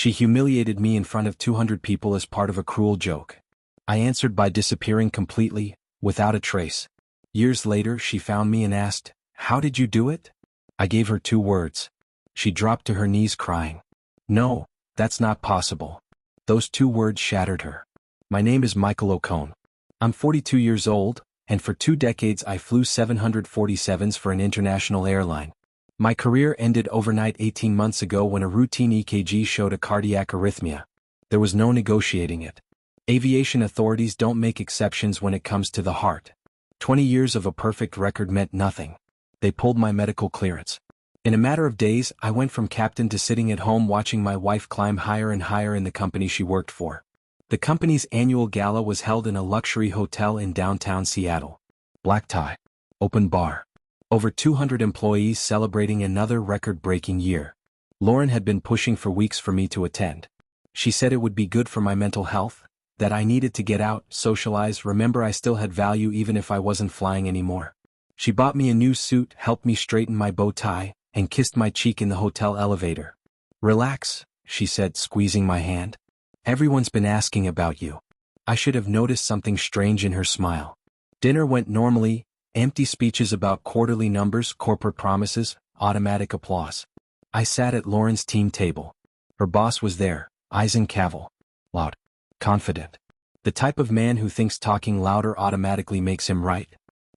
She humiliated me in front of 200 people as part of a cruel joke. I answered by disappearing completely, without a trace. Years later, she found me and asked, "How did you do it?" I gave her 2 words. She dropped to her knees crying. "No, that's not possible." Those 2 words shattered her. My name is Michael O'Cone. I'm 42 years old, and for 2 decades I flew 747s for an international airline. My career ended overnight 18 months ago when a routine EKG showed a cardiac arrhythmia. There was no negotiating it. Aviation authorities don't make exceptions when it comes to the heart. 20 years of a perfect record meant nothing. They pulled my medical clearance. In a matter of days, I went from captain to sitting at home watching my wife climb higher and higher in the company she worked for. The company's annual gala was held in a luxury hotel in downtown Seattle. Black tie. Open bar. Over 200 employees celebrating another record-breaking year. Lauren had been pushing for weeks for me to attend. She said it would be good for my mental health, that I needed to get out, socialize, remember I still had value even if I wasn't flying anymore. She bought me a new suit, helped me straighten my bow tie, and kissed my cheek in the hotel elevator. "Relax," she said, squeezing my hand. "Everyone's been asking about you." I should have noticed something strange in her smile. Dinner went normally, empty speeches about quarterly numbers, corporate promises, automatic applause. I sat at Lauren's team table. Her boss was there, Cavill. Loud. Confident. The type of man who thinks talking louder automatically makes him right.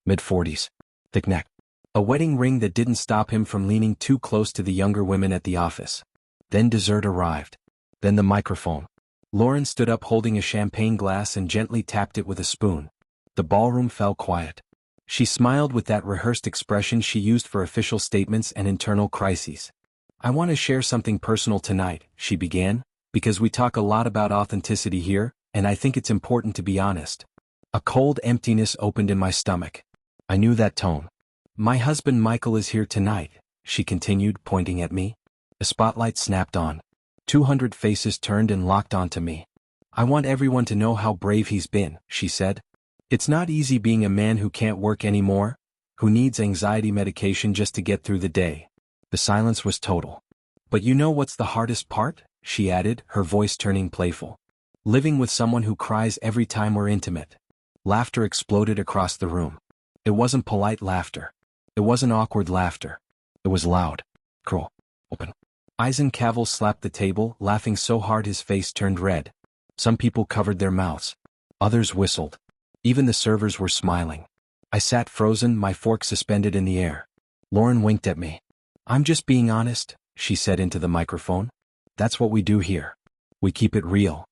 Mid-40s. Thick neck. A wedding ring that didn't stop him from leaning too close to the younger women at the office. Then dessert arrived. Then the microphone. Lauren stood up holding a champagne glass and gently tapped it with a spoon. The ballroom fell quiet. She smiled with that rehearsed expression she used for official statements and internal crises. "I want to share something personal tonight," she began, "because we talk a lot about authenticity here, and I think it's important to be honest." A cold emptiness opened in my stomach. I knew that tone. "My husband Michael is here tonight," she continued, pointing at me. A spotlight snapped on. 200 faces turned and locked onto me. "I want everyone to know how brave he's been," she said. "It's not easy being a man who can't work anymore, who needs anxiety medication just to get through the day." The silence was total. "But you know what's the hardest part?" she added, her voice turning playful. "Living with someone who cries every time we're intimate." Laughter exploded across the room. It wasn't polite laughter. It wasn't awkward laughter. It was loud. Cruel. Open. Cavill slapped the table, laughing so hard his face turned red. Some people covered their mouths. Others whistled. Even the servers were smiling. I sat frozen, my fork suspended in the air. Lauren winked at me. "I'm just being honest," she said into the microphone. "That's what we do here. We keep it real."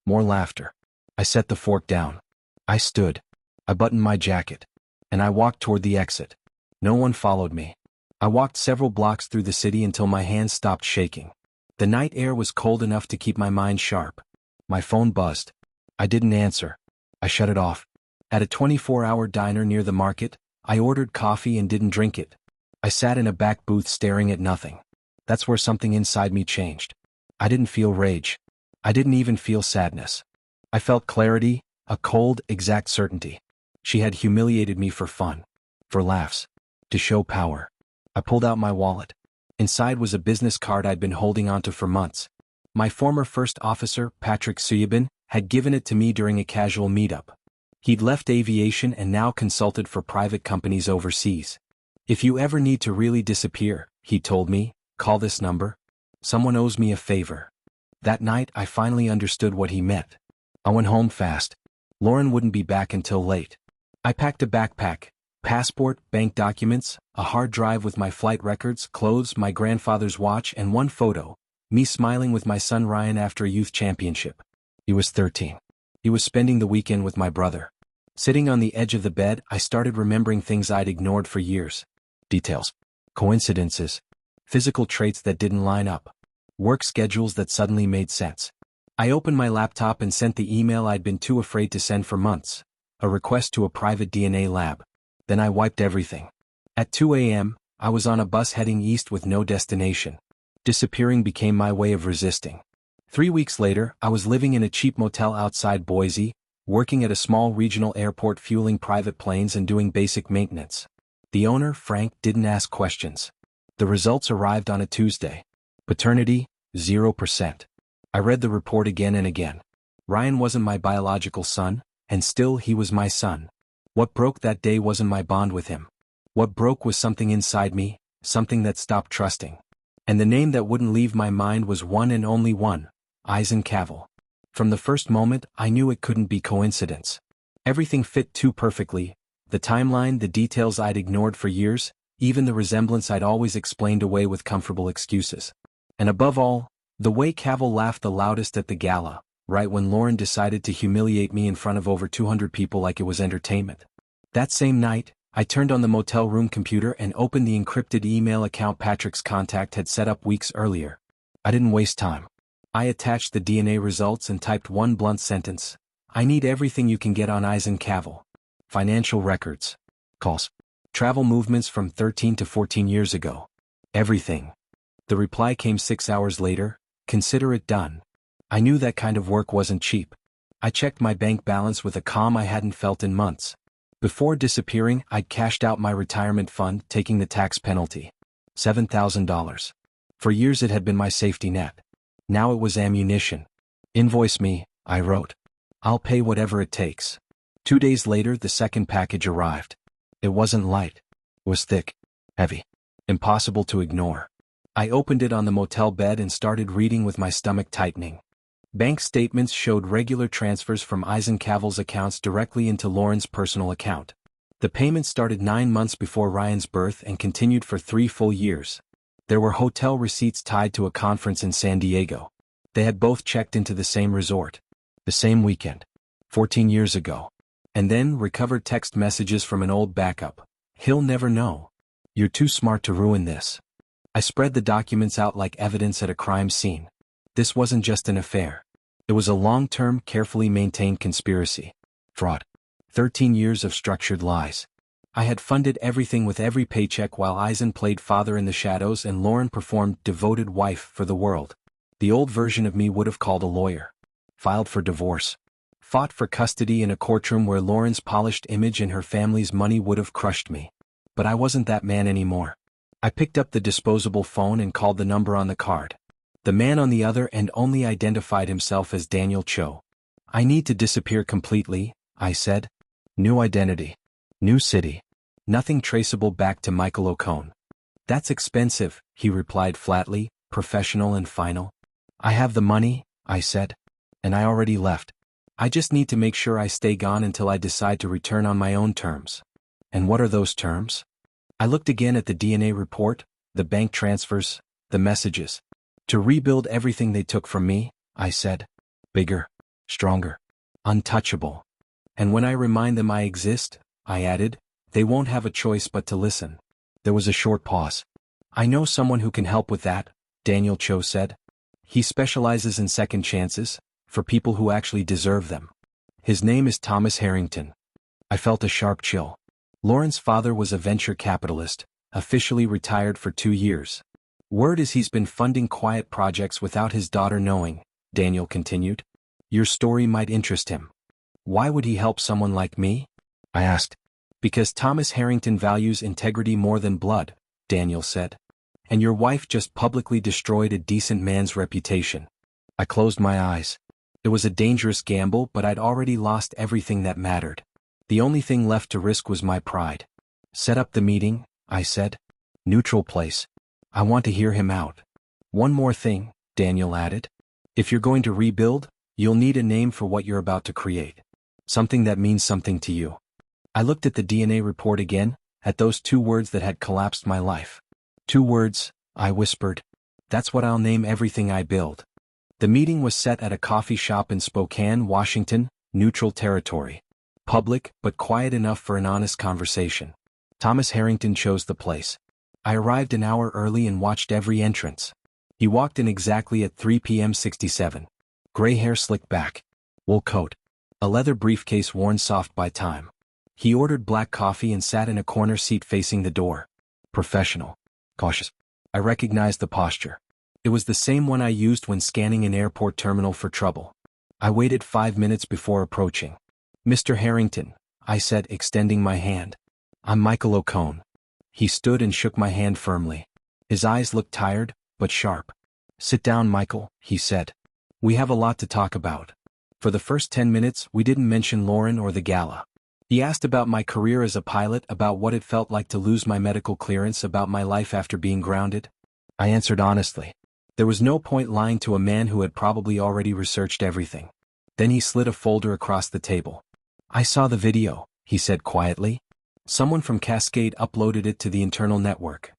More laughter. I set the fork down. I stood. I buttoned my jacket. And I walked toward the exit. No one followed me. I walked several blocks through the city until my hands stopped shaking. The night air was cold enough to keep my mind sharp. My phone buzzed. I didn't answer. I shut it off. At a 24-hour diner near the market, I ordered coffee and didn't drink it. I sat in a back booth staring at nothing. That's where something inside me changed. I didn't feel rage. I didn't even feel sadness. I felt clarity, a cold, exact certainty. She had humiliated me for fun. For laughs. To show power. I pulled out my wallet. Inside was a business card I'd been holding onto for months. My former first officer, Patrick Suyabin, had given it to me during a casual meetup. He'd left aviation and now consulted for private companies overseas. "If you ever need to really disappear," he told me, "call this number. Someone owes me a favor." That night I finally understood what he meant. I went home fast. Lauren wouldn't be back until late. I packed a backpack, passport, bank documents, a hard drive with my flight records, clothes, my grandfather's watch, and one photo, me smiling with my son Ryan after a youth championship. He was 13. He was spending the weekend with my brother. Sitting on the edge of the bed, I started remembering things I'd ignored for years. Details. Coincidences. Physical traits that didn't line up. Work schedules that suddenly made sense. I opened my laptop and sent the email I'd been too afraid to send for months. A request to a private DNA lab. Then I wiped everything. At 2 a.m., I was on a bus heading east with no destination. Disappearing became my way of resisting. 3 weeks later, I was living in a cheap motel outside Boise, working at a small regional airport fueling private planes and doing basic maintenance. The owner, Frank, didn't ask questions. The results arrived on a Tuesday. Paternity, 0%. I read the report again and again. Ryan wasn't my biological son, and still he was my son. What broke that day wasn't my bond with him. What broke was something inside me, something that stopped trusting. And the name that wouldn't leave my mind was one and only one, Eisen Cavill. From the first moment, I knew it couldn't be coincidence. Everything fit too perfectly, the timeline, the details I'd ignored for years, even the resemblance I'd always explained away with comfortable excuses. And above all, the way Cavill laughed the loudest at the gala, right when Lauren decided to humiliate me in front of over 200 people like it was entertainment. That same night, I turned on the motel room computer and opened the encrypted email account Patrick's contact had set up weeks earlier. I didn't waste time. I attached the DNA results and typed one blunt sentence. I need everything you can get on Eisen Cavill. Financial records. Calls. Travel movements from 13 to 14 years ago. Everything. The reply came 6 hours later. Consider it done. I knew that kind of work wasn't cheap. I checked my bank balance with a calm I hadn't felt in months. Before disappearing, I'd cashed out my retirement fund, taking the tax penalty. $7,000. For years it had been my safety net. Now it was ammunition. Invoice me, I wrote. I'll pay whatever it takes. 2 days later, the second package arrived. It wasn't light. It was thick, heavy, impossible to ignore. I opened it on the motel bed and started reading with my stomach tightening. Bank statements showed regular transfers from Eisen Cavill's accounts directly into Lauren's personal account. The payment started 9 months before Ryan's birth and continued for 3 full years. There were hotel receipts tied to a conference in San Diego. They had both checked into the same resort. The same weekend. 14 years ago. And then recovered text messages from an old backup. He'll never know. You're too smart to ruin this. I spread the documents out like evidence at a crime scene. This wasn't just an affair. It was a long-term, carefully maintained conspiracy. Fraud. 13 years of structured lies. I had funded everything with every paycheck while Eisen played father in the shadows and Lauren performed devoted wife for the world. The old version of me would have called a lawyer. Filed for divorce. Fought for custody in a courtroom where Lauren's polished image and her family's money would have crushed me. But I wasn't that man anymore. I picked up the disposable phone and called the number on the card. The man on the other end only identified himself as Daniel Cho. I need to disappear completely, I said. New identity. New city. Nothing traceable back to Michael O'Cone. That's expensive, he replied flatly, professional and final. I have the money, I said. And I already left. I just need to make sure I stay gone until I decide to return on my own terms. And what are those terms? I looked again at the DNA report, the bank transfers, the messages. To rebuild everything they took from me, I said. Bigger. Stronger. Untouchable. And when I remind them I exist, I added, they won't have a choice but to listen. There was a short pause. I know someone who can help with that, Daniel Cho said. He specializes in second chances, for people who actually deserve them. His name is Thomas Harrington. I felt a sharp chill. Lauren's father was a venture capitalist, officially retired for 2 years. Word is he's been funding quiet projects without his daughter knowing, Daniel continued. Your story might interest him. Why would he help someone like me? I asked. Because Thomas Harrington values integrity more than blood, Daniel said. And your wife just publicly destroyed a decent man's reputation. I closed my eyes. It was a dangerous gamble, but I'd already lost everything that mattered. The only thing left to risk was my pride. Set up the meeting, I said. Neutral place. I want to hear him out. One more thing, Daniel added. If you're going to rebuild, you'll need a name for what you're about to create. Something that means something to you. I looked at the DNA report again, at those 2 words that had collapsed my life. 2 words, I whispered. That's what I'll name everything I build. The meeting was set at a coffee shop in Spokane, Washington, neutral territory. Public, but quiet enough for an honest conversation. Thomas Harrington chose the place. I arrived an hour early and watched every entrance. He walked in exactly at 3 p.m. 67. Gray hair slicked back. Wool coat. A leather briefcase worn soft by time. He ordered black coffee and sat in a corner seat facing the door. Professional. Cautious. I recognized the posture. It was the same one I used when scanning an airport terminal for trouble. I waited 5 minutes before approaching. Mr. Harrington, I said, extending my hand. I'm Michael O'Cone. He stood and shook my hand firmly. His eyes looked tired, but sharp. Sit down, Michael, he said. We have a lot to talk about. For the first 10 minutes, we didn't mention Lauren or the gala. He asked about my career as a pilot, about what it felt like to lose my medical clearance, about my life after being grounded. I answered honestly. There was no point lying to a man who had probably already researched everything. Then he slid a folder across the table. I saw the video, he said quietly. Someone from Cascade uploaded it to the internal network.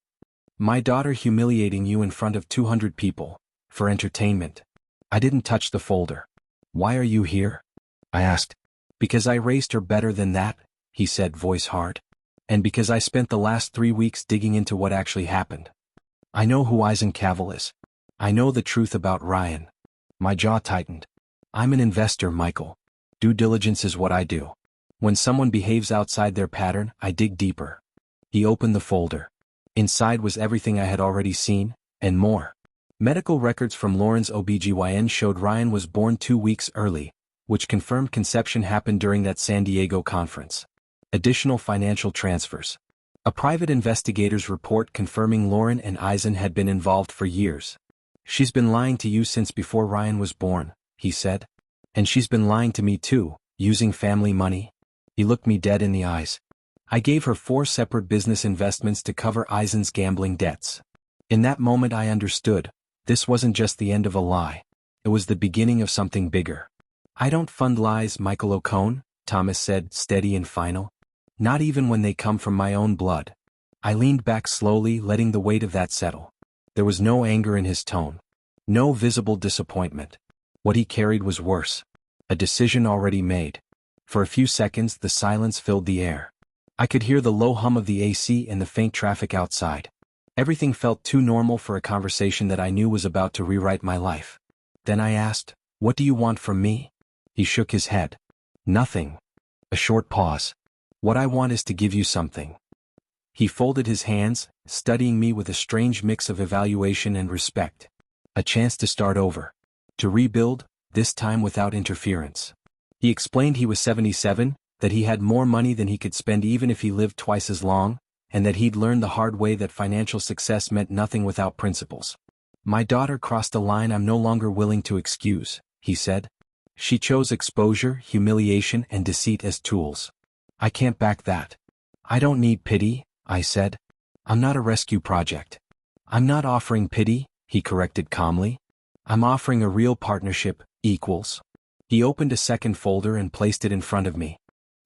My daughter humiliating you in front of 200 people, for entertainment. I didn't touch the folder. Why are you here? I asked. Because I raised her better than that, he said, voice hard. And because I spent the last 3 weeks digging into what actually happened. I know who Eisen Cavill is. I know the truth about Ryan. My jaw tightened. I'm an investor, Michael. Due diligence is what I do. When someone behaves outside their pattern, I dig deeper. He opened the folder. Inside was everything I had already seen, and more. Medical records from Lauren's OBGYN showed Ryan was born 2 weeks early, which confirmed conception happened during that San Diego conference. Additional financial transfers. A private investigator's report confirming Lauren and Eisen had been involved for years. She's been lying to you since before Ryan was born, he said. And she's been lying to me too, using family money. He looked me dead in the eyes. I gave her 4 separate business investments to cover Eisen's gambling debts. In that moment I understood, this wasn't just the end of a lie. It was the beginning of something bigger. I don't fund lies, Michael O'Cone, Thomas said, steady and final. Not even when they come from my own blood. I leaned back slowly, letting the weight of that settle. There was no anger in his tone. No visible disappointment. What he carried was worse. A decision already made. For a few seconds the silence filled the air. I could hear the low hum of the AC and the faint traffic outside. Everything felt too normal for a conversation that I knew was about to rewrite my life. Then I asked, "What do you want from me?" He shook his head. "Nothing." A short pause. "What I want is to give you something." He folded his hands, studying me with a strange mix of evaluation and respect. A chance to start over. To rebuild, this time without interference. He explained he was 77, that he had more money than he could spend even if he lived twice as long, and that he'd learned the hard way that financial success meant nothing without principles. My daughter crossed a line I'm no longer willing to excuse, he said. She chose exposure, humiliation, and deceit as tools. I can't back that. I don't need pity, I said. I'm not a rescue project. I'm not offering pity, he corrected calmly. I'm offering a real partnership, equals. He opened a second folder and placed it in front of me.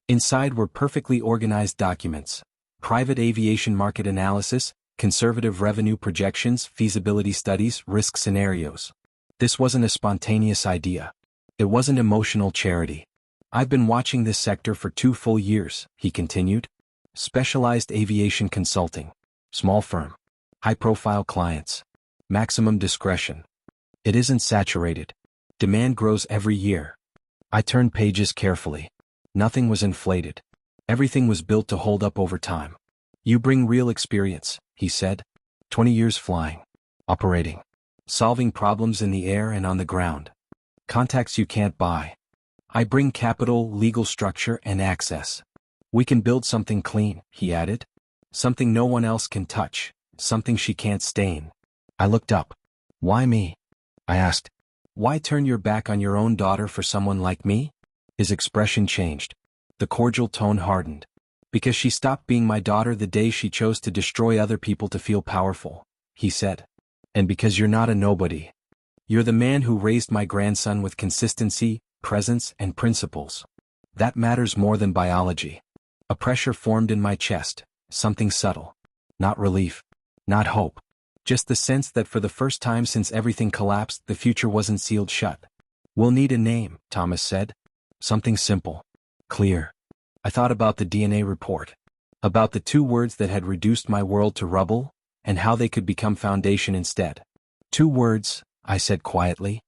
Inside were perfectly organized documents. Private aviation market analysis, conservative revenue projections, feasibility studies, risk scenarios. This wasn't a spontaneous idea. It wasn't emotional charity. I've been watching this sector for 2 full years, he continued. Specialized aviation consulting. Small firm. High-profile clients. Maximum discretion. It isn't saturated. Demand grows every year. I turned pages carefully. Nothing was inflated. Everything was built to hold up over time. You bring real experience, he said. 20 years flying. Operating. Solving problems in the air and on the ground. Contacts you can't buy. I bring capital, legal structure, and access. We can build something clean, he added. Something no one else can touch. Something she can't stain. I looked up. Why me? I asked. Why turn your back on your own daughter for someone like me? His expression changed. The cordial tone hardened. Because she stopped being my daughter the day she chose to destroy other people to feel powerful, he said. And because you're not a nobody. You're the man who raised my grandson with consistency, presence, and principles. That matters more than biology. A pressure formed in my chest, something subtle. Not relief. Not hope. Just the sense that for the first time since everything collapsed, the future wasn't sealed shut. We'll need a name, Thomas said. Something simple. Clear. I thought about the DNA report. About the 2 words that had reduced my world to rubble, and how they could become foundation instead. 2 words, I said quietly.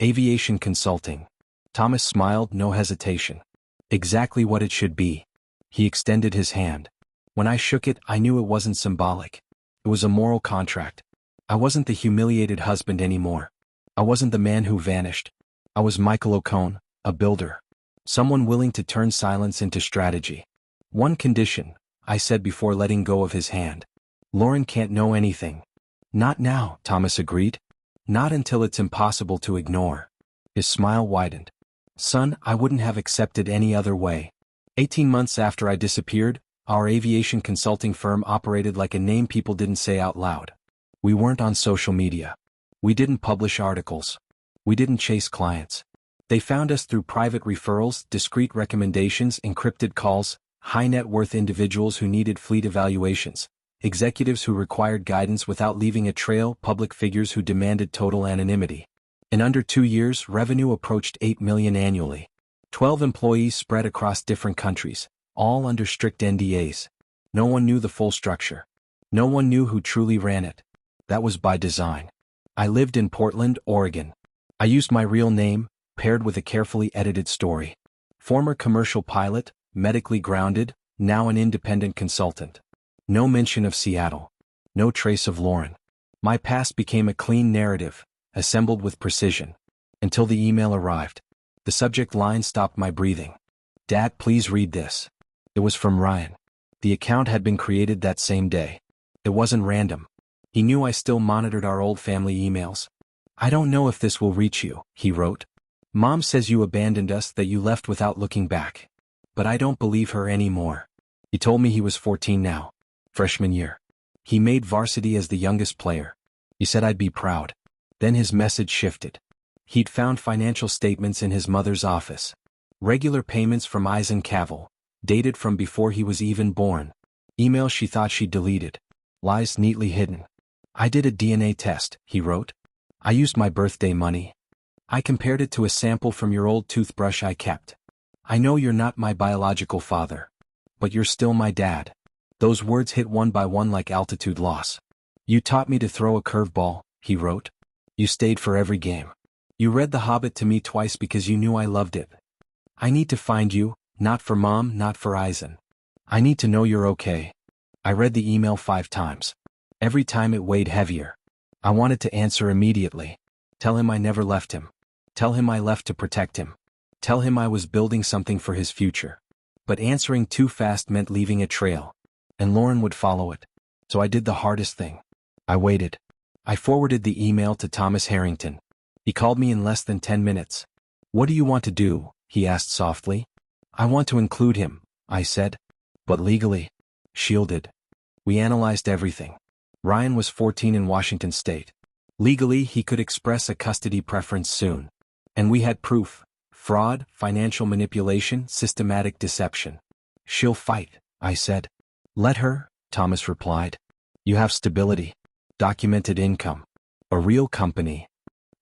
Aviation consulting. Thomas smiled, no hesitation. Exactly what it should be. He extended his hand. When I shook it, I knew it wasn't symbolic. It was a moral contract. I wasn't the humiliated husband anymore. I wasn't the man who vanished. I was Michael O'Cone, a builder. Someone willing to turn silence into strategy. One condition, I said before letting go of his hand. Lauren can't know anything. Not now, Thomas agreed. Not until it's impossible to ignore. His smile widened. Son, I wouldn't have accepted any other way. 18 months after I disappeared, our aviation consulting firm operated like a name people didn't say out loud. We weren't on social media. We didn't publish articles. We didn't chase clients. They found us through private referrals, discreet recommendations, encrypted calls, high net worth individuals who needed fleet evaluations, executives who required guidance without leaving a trail, public figures who demanded total anonymity. In under 2 years, revenue approached $8 million annually. 12 employees spread across different countries, all under strict NDAs. No one knew the full structure. No one knew who truly ran it. That was by design. I lived in Portland, Oregon. I used my real name, paired with a carefully edited story. Former commercial pilot, medically grounded, now an independent consultant. No mention of Seattle. No trace of Lauren. My past became a clean narrative, assembled with precision. Until the email arrived. The subject line stopped my breathing. Dad, please read this. It was from Ryan. The account had been created that same day. It wasn't random. He knew I still monitored our old family emails. I don't know if this will reach you, he wrote. Mom says you abandoned us, that you left without looking back. But I don't believe her anymore. He told me he was 14 now. Freshman year. He made varsity as the youngest player. He said I'd be proud. Then his message shifted. He'd found financial statements in his mother's office. Regular payments from Eisencavel, dated from before he was even born. Emails she thought she'd deleted. Lies neatly hidden. I did a DNA test, he wrote. I used my birthday money. I compared it to a sample from your old toothbrush I kept. I know you're not my biological father. But you're still my dad. Those words hit one by one like altitude loss. You taught me to throw a curveball, he wrote. You stayed for every game. You read The Hobbit to me twice because you knew I loved it. I need to find you, not for Mom, not for Eisen. I need to know you're okay. I read the email 5 times. Every time it weighed heavier. I wanted to answer immediately. Tell him I never left him. Tell him I left to protect him. Tell him I was building something for his future. But answering too fast meant leaving a trail. And Lauren would follow it. So I did the hardest thing. I waited. I forwarded the email to Thomas Harrington. He called me in less than 10 minutes. What do you want to do? He asked softly. I want to include him, I said. But legally. Shielded. We analyzed everything. Ryan was 14 in Washington State. Legally, he could express a custody preference soon. And we had proof. Fraud, financial manipulation, systematic deception. She'll fight, I said. Let her, Thomas replied. You have stability. Documented income. A real company.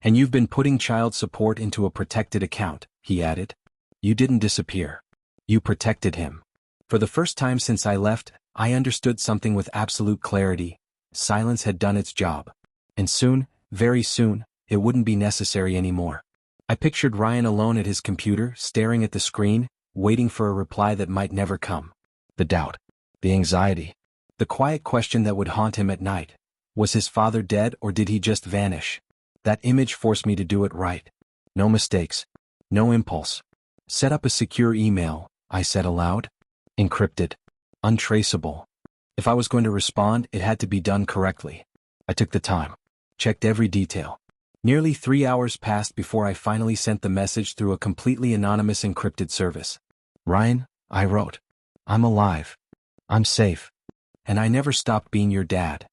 And you've been putting child support into a protected account, he added. You didn't disappear. You protected him. For the first time since I left, I understood something with absolute clarity. Silence had done its job. And soon, very soon, it wouldn't be necessary anymore. I pictured Ryan alone at his computer, staring at the screen, waiting for a reply that might never come. The doubt. The anxiety. The quiet question that would haunt him at night. Was his father dead or did he just vanish? That image forced me to do it right. No mistakes. No impulse. Set up a secure email, I said aloud. Encrypted. Untraceable. If I was going to respond, it had to be done correctly. I took the time. Checked every detail. Nearly 3 hours passed before I finally sent the message through a completely anonymous encrypted service. Ryan, I wrote. I'm alive. I'm safe. And I never stopped being your dad.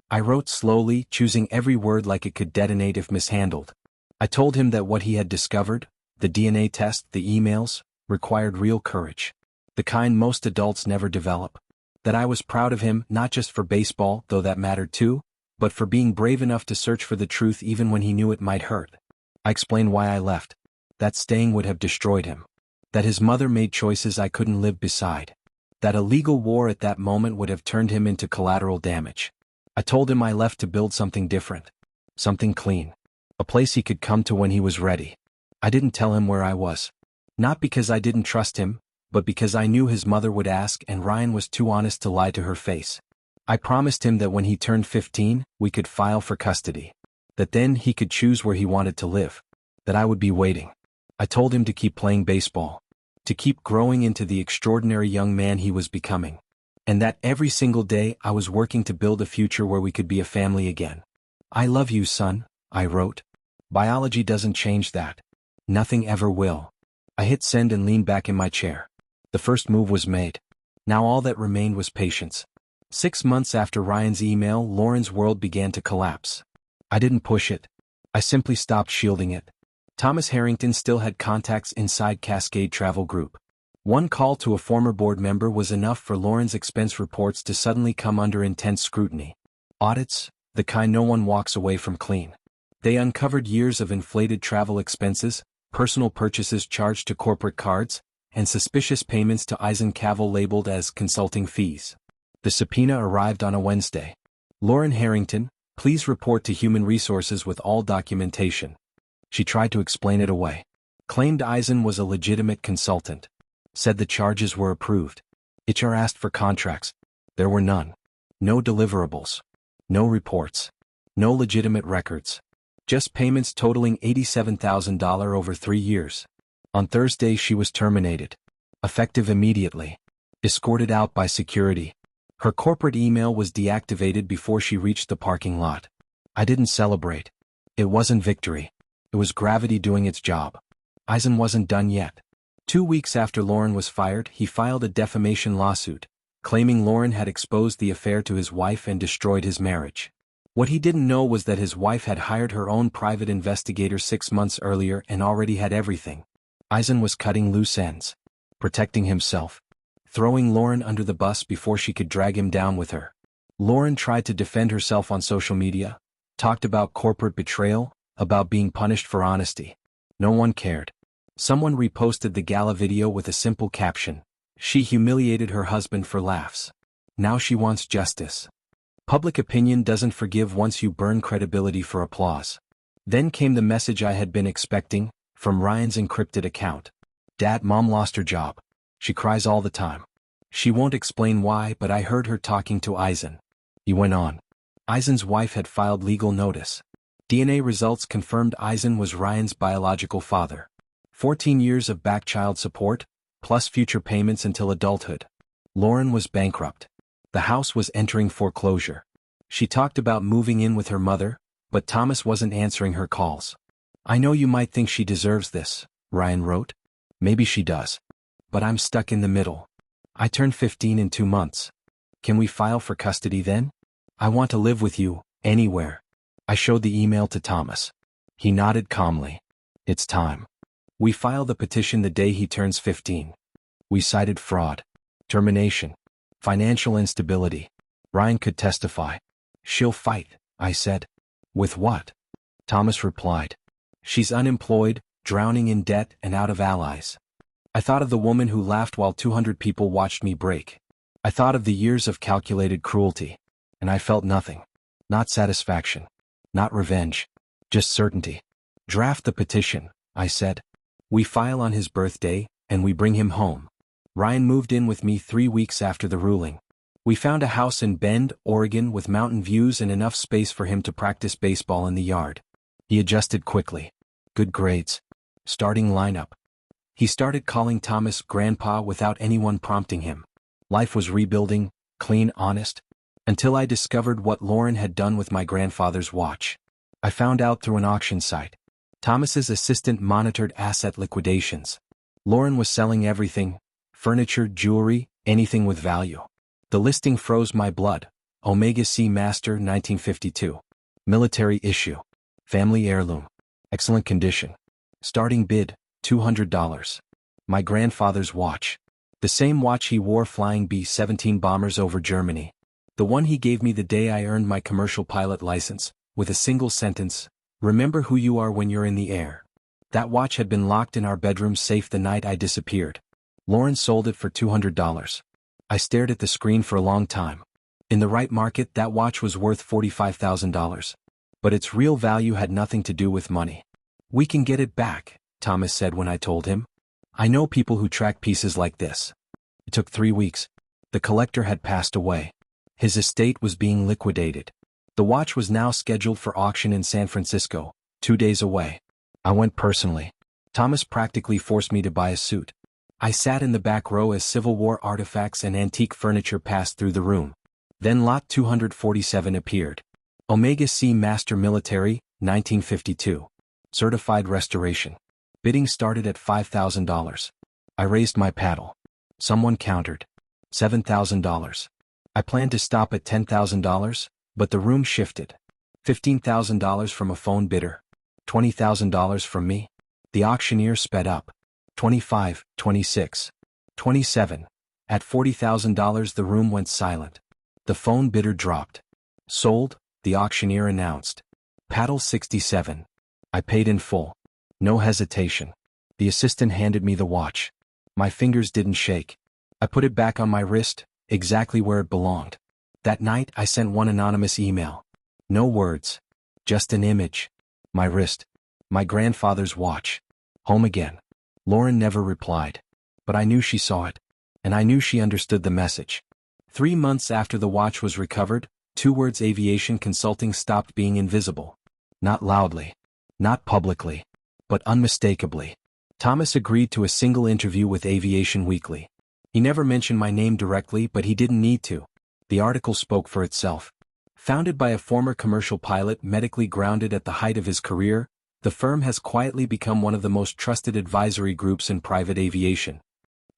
I wrote slowly, choosing every word like it could detonate if mishandled. I told him that what he had discovered, the DNA test, the emails, required real courage. The kind most adults never develop. That I was proud of him, not just for baseball, though that mattered too, but for being brave enough to search for the truth even when he knew it might hurt. I explained why I left. That staying would have destroyed him. That his mother made choices I couldn't live beside. That a legal war at that moment would have turned him into collateral damage. I told him I left to build something different. Something clean. A place he could come to when he was ready. I didn't tell him where I was. Not because I didn't trust him, but because I knew his mother would ask and Ryan was too honest to lie to her face. I promised him that when he turned 15, we could file for custody. That then he could choose where he wanted to live. That I would be waiting. I told him to keep playing baseball. To keep growing into the extraordinary young man he was becoming. And that every single day I was working to build a future where we could be a family again. I love you, son, I wrote. Biology doesn't change that. Nothing ever will. I hit send and leaned back in my chair. The first move was made. Now all that remained was patience. 6 months after Ryan's email, Lauren's world began to collapse. I didn't push it. I simply stopped shielding it. Thomas Harrington still had contacts inside Cascade Travel Group. One call to a former board member was enough for Lauren's expense reports to suddenly come under intense scrutiny. Audits, the kind no one walks away from clean. They uncovered years of inflated travel expenses, personal purchases charged to corporate cards, and suspicious payments to Eisen Cavill labeled as consulting fees. The subpoena arrived on a Wednesday. Lauren Harrington, please report to Human Resources with all documentation. She tried to explain it away. Claimed Eisen was a legitimate consultant. Said the charges were approved. HR asked for contracts. There were none. No deliverables. No reports. No legitimate records. Just payments totaling $87,000 over 3 years. On Thursday she was terminated. Effective immediately. Escorted out by security. Her corporate email was deactivated before she reached the parking lot. I didn't celebrate. It wasn't victory. It was gravity doing its job. Eisen wasn't done yet. 2 weeks after Lauren was fired, he filed a defamation lawsuit, claiming Lauren had exposed the affair to his wife and destroyed his marriage. What he didn't know was that his wife had hired her own private investigator 6 months earlier and already had everything. Eisen was cutting loose ends. Protecting himself. Throwing Lauren under the bus before she could drag him down with her. Lauren tried to defend herself on social media, talked about corporate betrayal, about being punished for honesty. No one cared. Someone reposted the gala video with a simple caption. She humiliated her husband for laughs. Now she wants justice. Public opinion doesn't forgive once you burn credibility for applause. Then came the message I had been expecting, from Ryan's encrypted account. Dad, Mom lost her job. She cries all the time. She won't explain why, but I heard her talking to Eisen. He went on. Eisen's wife had filed legal notice. DNA results confirmed Eisen was Ryan's biological father. 14 years of back child support, plus future payments until adulthood. Lauren was bankrupt. The house was entering foreclosure. She talked about moving in with her mother, but Thomas wasn't answering her calls. I know you might think she deserves this, Ryan wrote. Maybe she does. But I'm stuck in the middle. I turn 15 in 2 months. Can we file for custody then? I want to live with you, anywhere. I showed the email to Thomas. He nodded calmly. It's time. We file the petition the day he turns 15. We cited fraud, termination, financial instability. Ryan could testify. She'll fight, I said. With what? Thomas replied. She's unemployed, drowning in debt and out of allies. I thought of the woman who laughed while 200 people watched me break. I thought of the years of calculated cruelty. And I felt nothing. Not satisfaction. Not revenge. Just certainty. Draft the petition, I said. We file on his birthday, and we bring him home. Ryan moved in with me 3 weeks after the ruling. We found a house in Bend, Oregon with mountain views and enough space for him to practice baseball in the yard. He adjusted quickly. Good grades. Starting lineup. He started calling Thomas Grandpa without anyone prompting him. Life was rebuilding, clean, honest. Until I discovered what Lauren had done with my grandfather's watch. I found out through an auction site. Thomas's assistant monitored asset liquidations. Lauren was selling everything, furniture, jewelry, anything with value. The listing froze my blood. Omega C Master 1952. Military issue. Family heirloom. Excellent condition. Starting bid, $200. My grandfather's watch. The same watch he wore flying B-17 bombers over Germany. The one he gave me the day I earned my commercial pilot license, with a single sentence, remember who you are when you're in the air. That watch had been locked in our bedroom safe the night I disappeared. Lauren sold it for $200. I stared at the screen for a long time. In the right market, that watch was worth $45,000. But its real value had nothing to do with money. We can get it back, Thomas said when I told him. I know people who track pieces like this. It took 3 weeks. The collector had passed away. His estate was being liquidated. The watch was now scheduled for auction in San Francisco, 2 days away. I went personally. Thomas practically forced me to buy a suit. I sat in the back row as Civil War artifacts and antique furniture passed through the room. Then Lot 247 appeared. Omega C Master Military, 1952. Certified restoration. Bidding started at $5,000. I raised my paddle. Someone countered. $7,000. I planned to stop at $10,000, but the room shifted. $15,000 from a phone bidder. $20,000 from me. The auctioneer sped up. 25, 26, 27. At $40,000 the room went silent. The phone bidder dropped. Sold, the auctioneer announced. Paddle 67. I paid in full. No hesitation. The assistant handed me the watch. My fingers didn't shake. I put it back on my wrist, exactly where it belonged. That night I sent one anonymous email. No words. Just an image. My wrist. My grandfather's watch. Home again. Lauren never replied. But I knew she saw it. And I knew she understood the message. 3 months after the watch was recovered, 2 Words Aviation Consulting stopped being invisible. Not loudly. Not publicly. But unmistakably. Thomas agreed to a single interview with Aviation Weekly. He never mentioned my name directly, but he didn't need to. The article spoke for itself. Founded by a former commercial pilot medically grounded at the height of his career, the firm has quietly become one of the most trusted advisory groups in private aviation.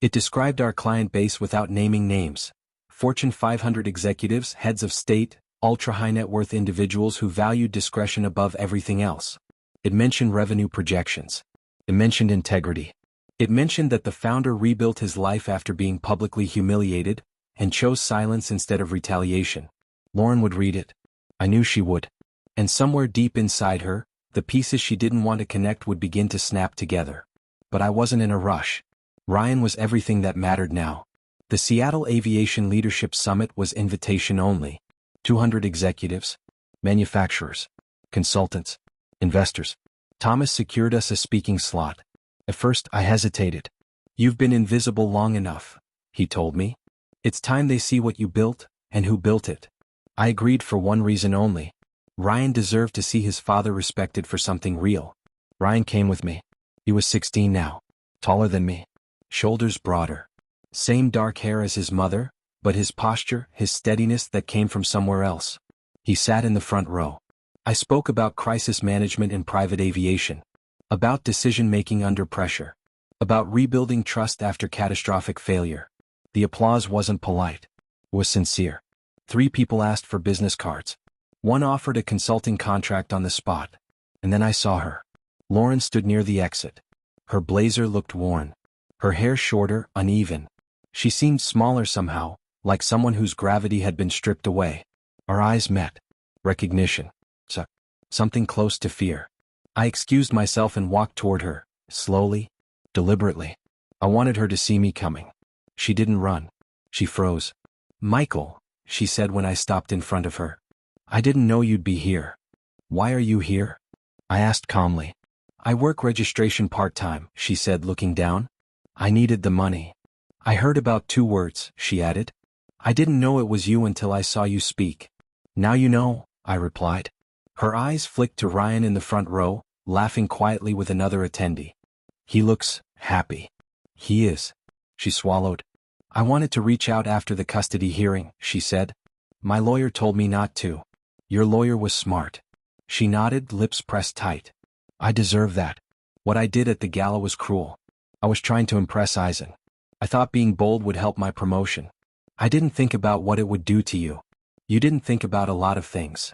It described our client base without naming names. Fortune 500 executives, heads of state, ultra-high net worth individuals who valued discretion above everything else. It mentioned revenue projections. It mentioned integrity. It mentioned that the founder rebuilt his life after being publicly humiliated, and chose silence instead of retaliation. Lauren would read it. I knew she would. And somewhere deep inside her, the pieces she didn't want to connect would begin to snap together. But I wasn't in a rush. Ryan was everything that mattered now. The Seattle Aviation Leadership Summit was invitation only. 200 executives, manufacturers, consultants, investors. Thomas secured us a speaking slot. At first, I hesitated. You've been invisible long enough, he told me. It's time they see what you built, and who built it. I agreed for one reason only. Ryan deserved to see his father respected for something real. Ryan came with me. He was 16 now. Taller than me. Shoulders broader. Same dark hair as his mother, but his posture, his steadiness that came from somewhere else. He sat in the front row. I spoke about crisis management in private aviation. About decision-making under pressure. About rebuilding trust after catastrophic failure. The applause wasn't polite. It was sincere. 3 people asked for business cards. 1 offered a consulting contract on the spot. And then I saw her. Lauren stood near the exit. Her blazer looked worn. Her hair shorter, uneven. She seemed smaller somehow, like someone whose gravity had been stripped away. Our eyes met. Recognition. Something close to fear. I excused myself and walked toward her, slowly, deliberately. I wanted her to see me coming. She didn't run. She froze. Michael, she said when I stopped in front of her. I didn't know you'd be here. Why are you here? I asked calmly. I work registration part-time, she said looking down. I needed the money. I heard about 2 Words, she added. I didn't know it was you until I saw you speak. Now you know, I replied. Her eyes flicked to Ryan in the front row, laughing quietly with another attendee. He looks happy. He is. She swallowed. I wanted to reach out after the custody hearing, she said. My lawyer told me not to. Your lawyer was smart. She nodded, lips pressed tight. I deserve that. What I did at the gala was cruel. I was trying to impress Eisen. I thought being bold would help my promotion. I didn't think about what it would do to you. You didn't think about a lot of things.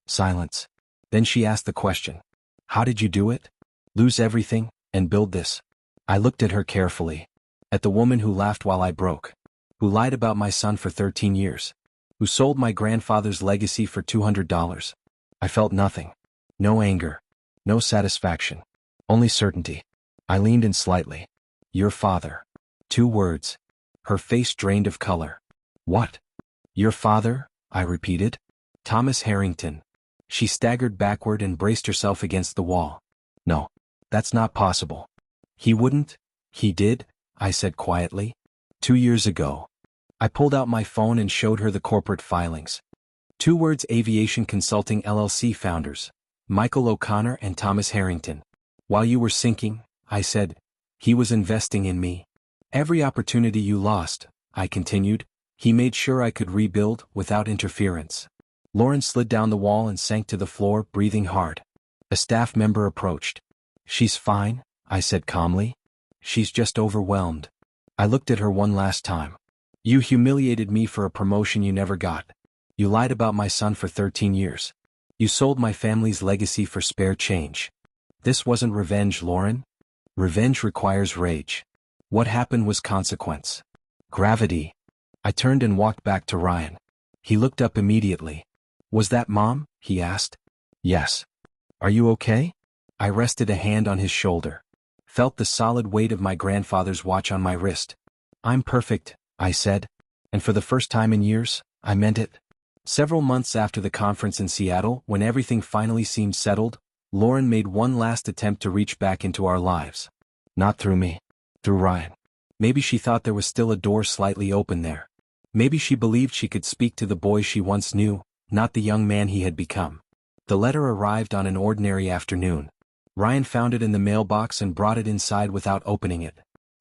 Silence. Then she asked the question. How did you do it? Lose everything, and build this? I looked at her carefully. At the woman who laughed while I broke. Who lied about my son for 13 years. Who sold my grandfather's legacy for $200. I felt nothing. No anger. No satisfaction. Only certainty. I leaned in slightly. Your father. 2 words. Her face drained of color. What? Your father? I repeated. Thomas Harrington. She staggered backward and braced herself against the wall. No. That's not possible. He wouldn't? He did, I said quietly. 2 years ago. I pulled out my phone and showed her the corporate filings. 2 Words Aviation Consulting LLC founders. Michael O'Connor and Thomas Harrington. While you were sinking, I said, he was investing in me. Every opportunity you lost, I continued, he made sure I could rebuild without interference. Lauren slid down the wall and sank to the floor, breathing hard. A staff member approached. She's fine, I said calmly. She's just overwhelmed. I looked at her one last time. You humiliated me for a promotion you never got. You lied about my son for 13 years. You sold my family's legacy for spare change. This wasn't revenge, Lauren. Revenge requires rage. What happened was consequence. Gravity. I turned and walked back to Ryan. He looked up immediately. Was that Mom? He asked. Yes. Are you okay? I rested a hand on his shoulder. Felt the solid weight of my grandfather's watch on my wrist. I'm perfect, I said. And for the first time in years, I meant it. Several months after the conference in Seattle, when everything finally seemed settled, Lauren made one last attempt to reach back into our lives. Not through me. Through Ryan. Maybe she thought there was still a door slightly open there. Maybe she believed she could speak to the boy she once knew, not the young man he had become. The letter arrived on an ordinary afternoon. Ryan found it in the mailbox and brought it inside without opening it.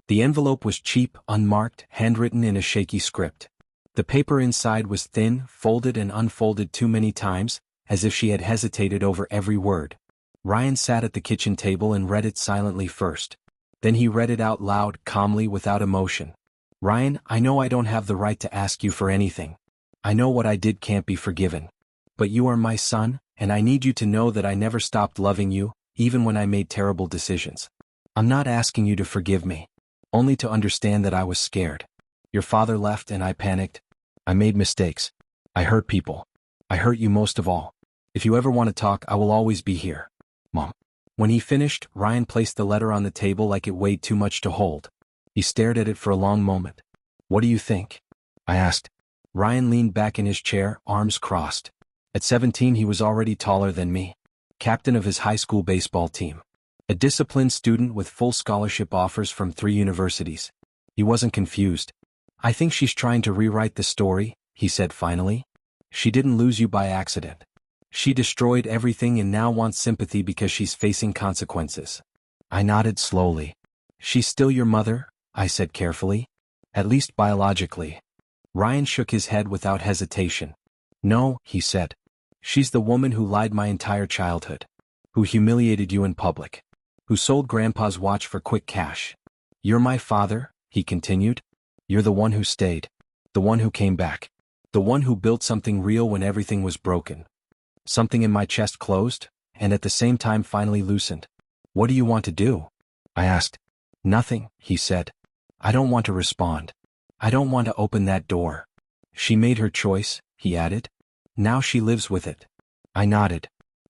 The envelope was cheap, unmarked, handwritten in a shaky script. The paper inside was thin, folded and unfolded too many times, as if she had hesitated over every word. Ryan sat at the kitchen table and read it silently first. Then he read it out loud, calmly, without emotion. Ryan, I know I don't have the right to ask you for anything. I know what I did can't be forgiven. But you are my son, and I need you to know that I never stopped loving you, even when I made terrible decisions. I'm not asking you to forgive me. Only to understand that I was scared. Your father left and I panicked. I made mistakes. I hurt people. I hurt you most of all. If you ever want to talk, I will always be here. Mom. When he finished, Ryan placed the letter on the table like it weighed too much to hold. He stared at it for a long moment. What do you think? I asked. Ryan leaned back in his chair, arms crossed. At 17 he was already taller than me. Captain of his high school baseball team. A disciplined student with full scholarship offers from 3 universities. He wasn't confused. I think she's trying to rewrite the story, he said finally. She didn't lose you by accident. She destroyed everything and now wants sympathy because she's facing consequences. I nodded slowly. She's still your mother, I said carefully. At least biologically. Ryan shook his head without hesitation. No, he said. She's the woman who lied my entire childhood. Who humiliated you in public. Who sold Grandpa's watch for quick cash. You're my father, he continued. You're the one who stayed. The one who came back. The one who built something real when everything was broken. Something in my chest closed, and at the same time finally loosened. What do you want to do? I asked. Nothing, he said. I don't want to respond. I don't want to open that door. She made her choice, he added. Now she lives with it. I nodded.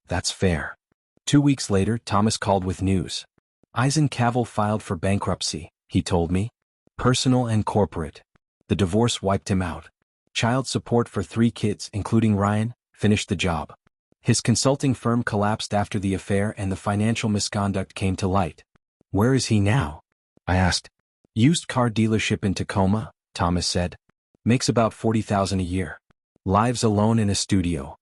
That's fair. 2 weeks later, Thomas called with news. Eisencavel filed for bankruptcy, he told me. Personal and corporate. The divorce wiped him out. Child support for 3 kids, including Ryan, finished the job. His consulting firm collapsed after the affair and the financial misconduct came to light. Where is he now? I asked. Used car dealership in Tacoma, Thomas said. Makes about $40,000 a year. Lives alone in a studio.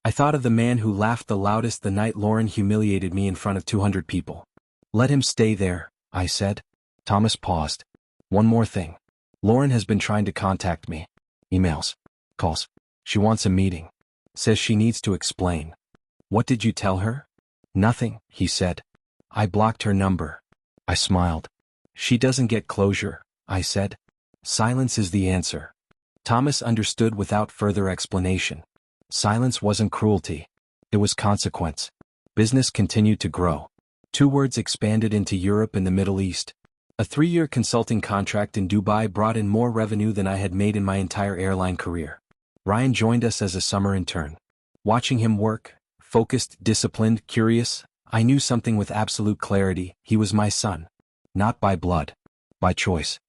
I thought of the man who laughed the loudest the night Lauren humiliated me in front of 200 people. Let him stay there, I said. Thomas paused. One more thing. Lauren has been trying to contact me. Emails. Calls. She wants a meeting. Says she needs to explain. What did you tell her? Nothing, he said. I blocked her number. I smiled. She doesn't get closure, I said. Silence is the answer. Thomas understood without further explanation. Silence wasn't cruelty. It was consequence. Business continued to grow. 2 words expanded into Europe and the Middle East. A 3-year consulting contract in Dubai brought in more revenue than I had made in my entire airline career. Ryan joined us as a summer intern. Watching him work, focused, disciplined, curious, I knew something with absolute clarity. He was my son. Not by blood. By choice.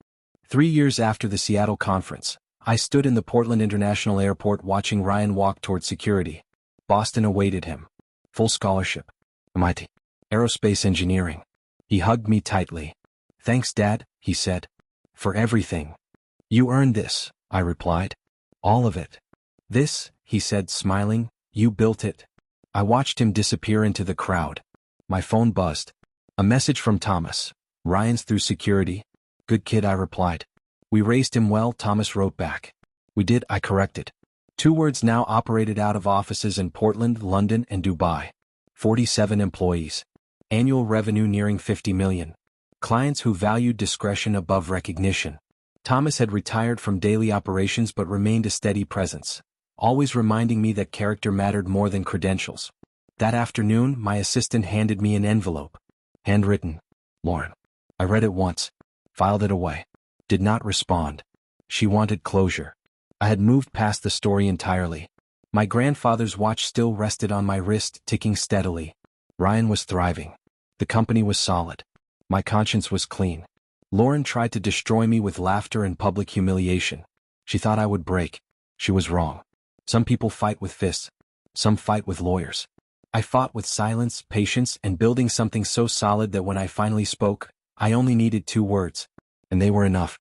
3 years after the Seattle conference, I stood in the Portland International Airport watching Ryan walk toward security. Boston awaited him. Full scholarship. MIT. Aerospace engineering. He hugged me tightly. Thanks, Dad, he said. For everything. You earned this, I replied. All of it. This, he said, smiling, you built it. I watched him disappear into the crowd. My phone buzzed. A message from Thomas. Ryan's through security. Good kid, I replied. We raised him well, Thomas wrote back. We did, I corrected. 2 words now operated out of offices in Portland, London, and Dubai. 47 employees. Annual revenue nearing $50 million. Clients who valued discretion above recognition. Thomas had retired from daily operations but remained a steady presence, always reminding me that character mattered more than credentials. That afternoon, my assistant handed me an envelope. Handwritten. Lauren. I read it once, filed it away. Did not respond. She wanted closure. I had moved past the story entirely. My grandfather's watch still rested on my wrist, ticking steadily. Ryan was thriving. The company was solid. My conscience was clean. Lauren tried to destroy me with laughter and public humiliation. She thought I would break. She was wrong. Some people fight with fists. Some fight with lawyers. I fought with silence, patience, and building something so solid that when I finally spoke, I only needed 2 words. And they were enough.